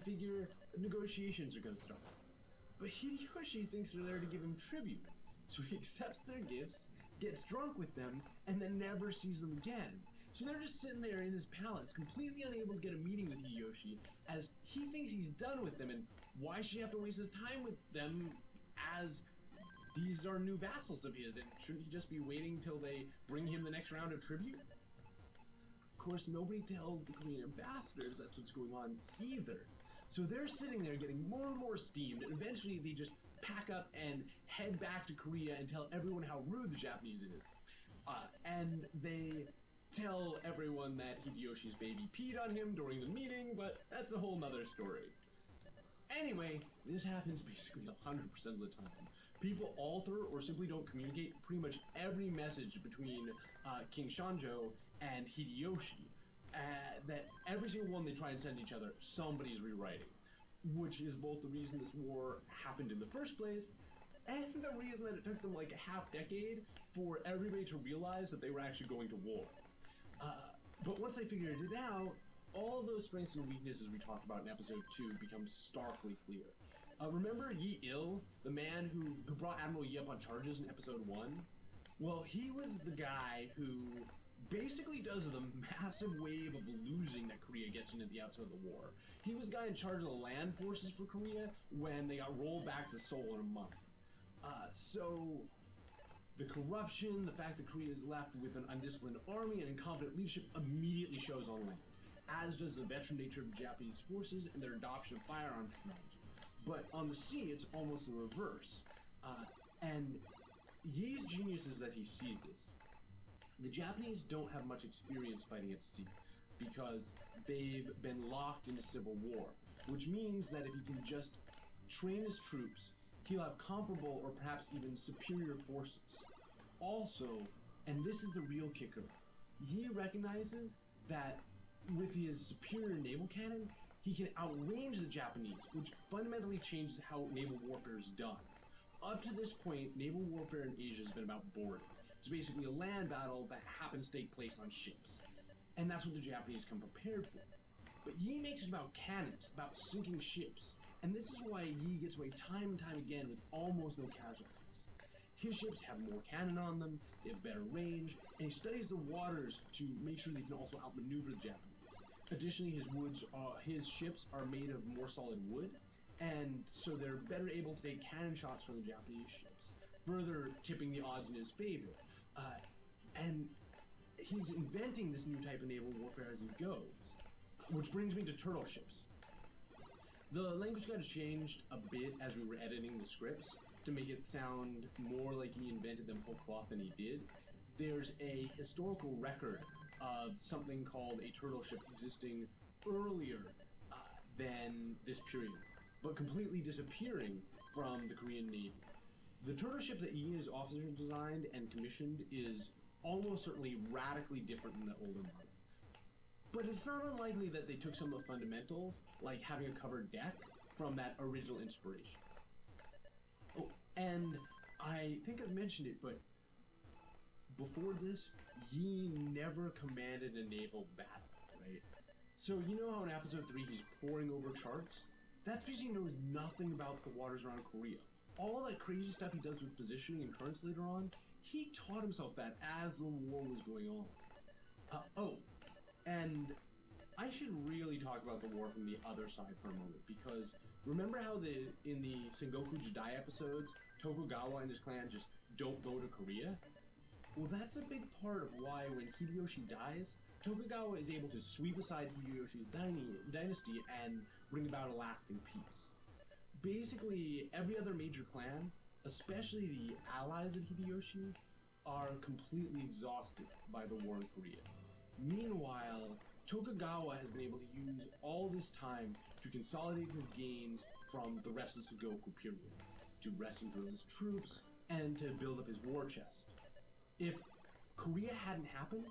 and figure negotiations are going to start. But Hideyoshi thinks they're there to give him tribute, so he accepts their gifts, gets drunk with them, and then never sees them again. So they're just sitting there in his palace, completely unable to get a meeting with Hideyoshi, as he thinks he's done with them, and why should he have to waste his time with them as these are new vassals of his, and shouldn't he just be waiting till they bring him the next round of tribute? Of course, nobody tells the Korean ambassadors that's what's going on either. So they're sitting there getting more and more steamed, and eventually they just pack up and head back to Korea and tell everyone how rude the Japanese is. And they tell everyone that Hideyoshi's baby peed on him during the meeting, but that's a whole nother story. Anyway, this happens basically 100% of the time. People alter or simply don't communicate pretty much every message between King Shanjo and Hideyoshi. That every single one they try and send each other, somebody's rewriting. Which is both the reason this war happened in the first place, and the reason that it took them like a half decade for everybody to realize that they were actually going to war. But once they figured it out, all of those strengths and weaknesses we talked about in episode 2 become starkly clear. Remember Yi Il, the man who brought Admiral Yi up on charges in episode 1? Well, he was the guy who basically does the massive wave of losing that Korea gets into the outset of the war. He was the guy in charge of the land forces for Korea when they got rolled back to Seoul in a month. So the corruption, the fact that Korea is left with an undisciplined army and incompetent leadership immediately shows on land, as does the veteran nature of Japanese forces and their adoption of firearm technology. But on the sea, it's almost the reverse. And Yi's genius is that he sees this. The Japanese don't have much experience fighting at sea because they've been locked into civil war, which means that if he can just train his troops, he'll have comparable or perhaps even superior forces. Also, and this is the real kicker, Yi recognizes that with his superior naval cannon, he can outrange the Japanese, which fundamentally changes how naval warfare is done. Up to this point, naval warfare in Asia has been about boarding. It's basically a land battle that happens to take place on ships. And that's what the Japanese come prepared for. But Yi makes it about cannons, about sinking ships. And this is why Yi gets away time and time again with almost no casualties. His ships have more cannon on them, they have better range, and he studies the waters to make sure they can also outmaneuver the Japanese. Additionally, his ships are made of more solid wood, and so they're better able to take cannon shots from the Japanese ships, further tipping the odds in his favor. And he's inventing this new type of naval warfare as he goes, which brings me to turtle ships. The language got changed a bit as we were editing the scripts to make it sound more like he invented them whole cloth than he did. There's a historical record of something called a turtle ship existing earlier than this period, but completely disappearing from the Korean Navy. The turtle ship that Yi and his officers designed and commissioned is almost certainly radically different than the older model. But it's not unlikely that they took some of the fundamentals, like having a covered deck, from that original inspiration. Oh, and I think I've mentioned it, but before this, Yi never commanded a naval battle, right? So you know how in episode 3 he's poring over charts? That's because he knows nothing about the waters around Korea. All that crazy stuff he does with positioning and currents later on, he taught himself that as the war was going on. And I should really talk about the war from the other side for a moment, because remember how in the Sengoku Jidai episodes, Tokugawa and his clan just don't go to Korea? Well, that's a big part of why when Hideyoshi dies, Tokugawa is able to sweep aside Hideyoshi's dynasty and bring about a lasting peace. Basically, every other major clan, especially the allies of Hideyoshi, are completely exhausted by the war in Korea. Meanwhile, Tokugawa has been able to use all this time to consolidate his gains from the rest of the Sengoku period, to rest and drill his troops, and to build up his war chest. If Korea hadn't happened,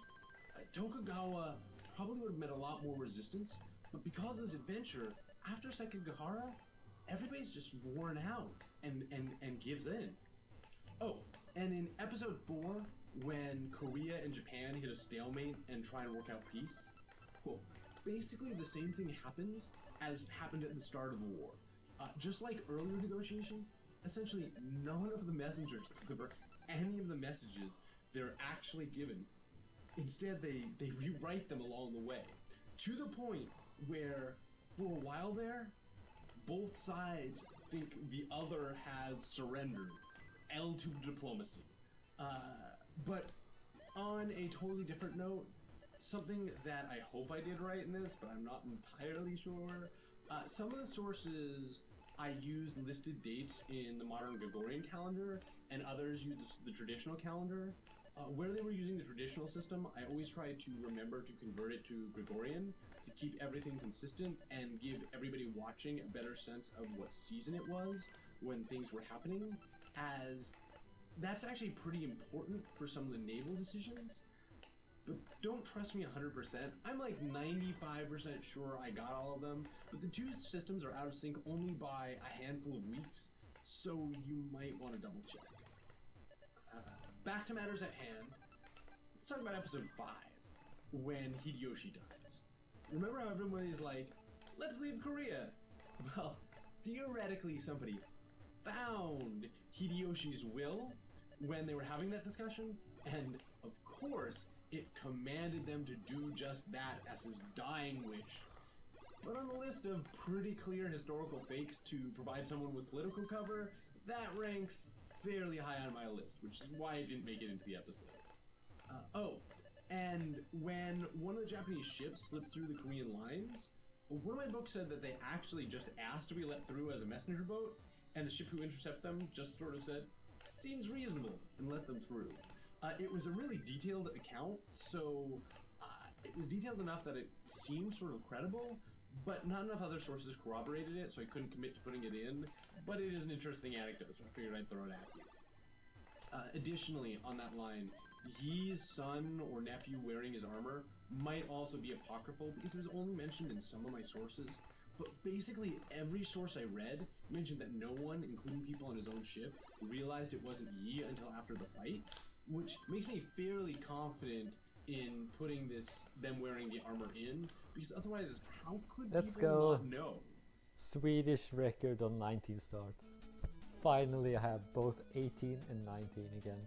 Tokugawa probably would have met a lot more resistance, but because of this adventure, after Sekigahara, everybody's just worn out and gives in. Oh, and in episode 4, when Korea and Japan hit a stalemate and try and work out peace, well, basically the same thing happens as happened at the start of the war. Just like earlier negotiations, essentially none of the messengers deliver any of the messages they're actually given. Instead, they rewrite them along the way, to the point where, for a while there, both sides think the other has surrendered. L to diplomacy. But on a totally different note, something that I hope I did right in this, but I'm not entirely sure, some of the sources I used listed dates in the modern Gregorian calendar, and others used the traditional calendar. Where they were using the traditional system, I always tried to remember to convert it to Gregorian to keep everything consistent and give everybody watching a better sense of what season it was when things were happening, as that's actually pretty important for some of the naval decisions. But don't trust me 100%. I'm like 95% sure I got all of them, but the two systems are out of sync only by a handful of weeks, so you might want to double check. Back to matters at hand. Let's talk about episode 5, when Hideyoshi dies. Remember how everyone is like, let's leave Korea? Well, theoretically somebody found Hideyoshi's will when they were having that discussion, and of course, it commanded them to do just that as his dying wish. But on the list of pretty clear historical fakes to provide someone with political cover, that ranks fairly high on my list, which is why it didn't make it into the episode. And when one of the Japanese ships slipped through the Korean lines, one of my books said that they actually just asked to be let through as a messenger boat, and the ship who intercepted them just sort of said, seems reasonable, and let them through. It was a really detailed account, so it was detailed enough that it seemed sort of credible, but not enough other sources corroborated it, so I couldn't commit to putting it in, but it is an interesting anecdote, so I figured I'd throw it at you. Additionally, on that line, Yi's son or nephew wearing his armor might also be apocryphal because it was only mentioned in some of my sources, but basically every source I read mentioned that no one, including people on his own ship, realized it wasn't Yi until after the fight, which makes me fairly confident in putting them wearing the armor in, because otherwise, how could people not know? Swedish record on 19 starts. Finally, I have both 18 and 19 again.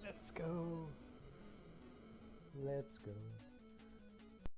Let's go. Let's go.